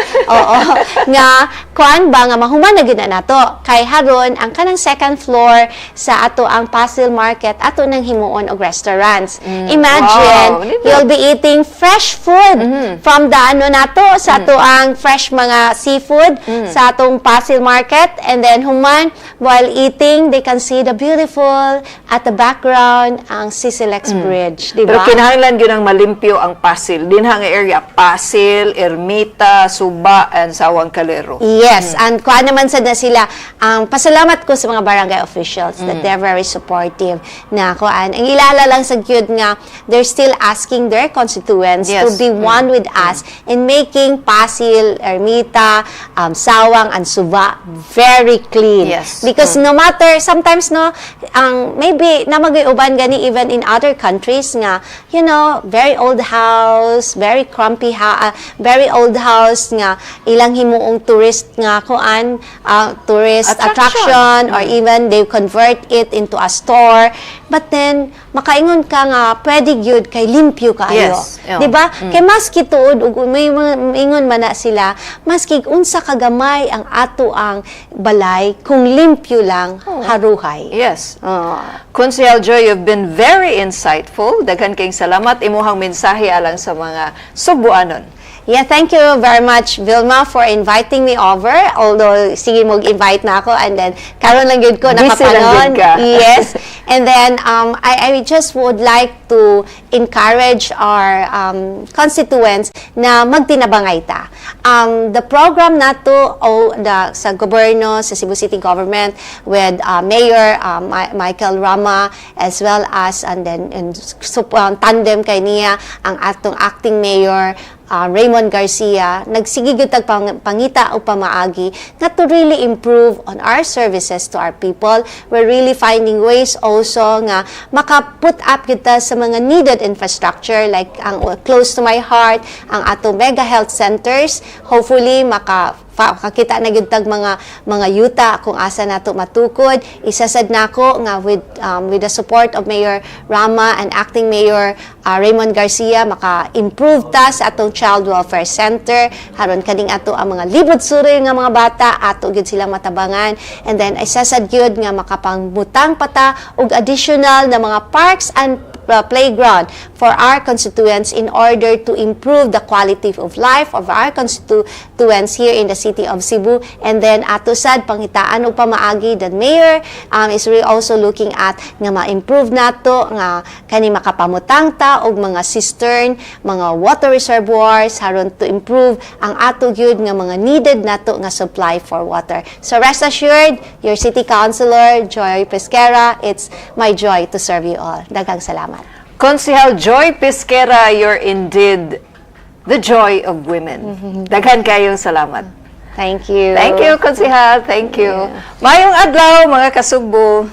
nga, kuan ba, nga mahuman na gina nato, kay haron, ang kanang second floor sa ato ang parcel market, ato nang himuon og restaurants. Imagine, you'll be eating fresh food from the nato, sa ato ang fresh mga seafood, sa atong parcel market, and then human while eating they can see the beautiful at the background ang 𝗖𝗴𝘁𝘁𝗂𝗂𝗶 Bridge, di Pero ba? kinahanglan gyud ang malimpyo ang Pasil dinha nga area, Pasil, Ermita, Suba, and Sawang Calero. Yes, and kuha naman sad na sila. Pasalamat ko sa mga barangay officials that they're very supportive na kuan. Ang ilala lang sa gyud nga they're still asking their constituents to be one with us in making Pasil, Ermita, Sawang, and Suba very clean. Yes. Because no matter, sometimes no, maybe namagay-uban gani even in other countries nga, you know, very old house, very crumpy very old house nga ilang himuong tourist nga kuan, tourist attraction or even they convert it into a store. But then makaingon ka nga pwede gyud kay limpyo kaayo. Yes. Di ba? Kay maski tuod ug may ingon man na sila, maski unsa kagamay ang ato ang balay kung limpyo lang haruhay. Yes. Councilor Joy, you've been very insightful. Daghan kayong salamat. Imuhang mensahe alang sa mga Sugboanon. Yeah, thank you very much, Vilma, for inviting me over. Although, sige mag-invite na ako, and then, karon lang yun ko, nakapanon. Yes. And then, I just would like to encourage our constituents na magtinabangay ta. The program na to, sa gobyerno, sa Cebu City Government, with Mayor 𝗤𝗏𝗂𝘂𝗂𝗶, as well as, and then, tandem kay niya, ang atong acting mayor, 𝗦𝟮𝗘 Garcia, nagsigigod tag pangita o pamaagi na to really improve on our services to our people. We're really finding ways also nga maka-put up kita sa mga needed infrastructure like ang close to my heart, ang ato mega health centers. Hopefully, kakita na gyud tag mga yuta kung asa nato matukod. Isasad nako nga with the support of Mayor Rama and Acting Mayor Raymond Garcia, maka-improve ta sa atong Child Welfare Center, haron kaning ato ang mga libot suri nga mga bata, ato gyud silang matabangan, and then isasad gyud nga makapangbutang pata og additional na mga parks and playground for our constituents in order to improve the quality of life of our constituents here in the city of Cebu. And then ato sad pangitaan og pamaagi that mayor is really also looking at nga ma-improve nato nga kani makapamutang ta og mga cistern, mga water reservoirs haron to improve ang ato gyud nga mga needed nato nga supply for water. So rest assured, your city councilor Joy Pesquera, it's my joy to serve you all. Daghang salamat. Councilor Joy Pesquera, you're indeed the joy of women. Daghan kayong salamat. Thank you. Thank you, Councilor. Thank you. Mayong adlaw, mga kasugbo.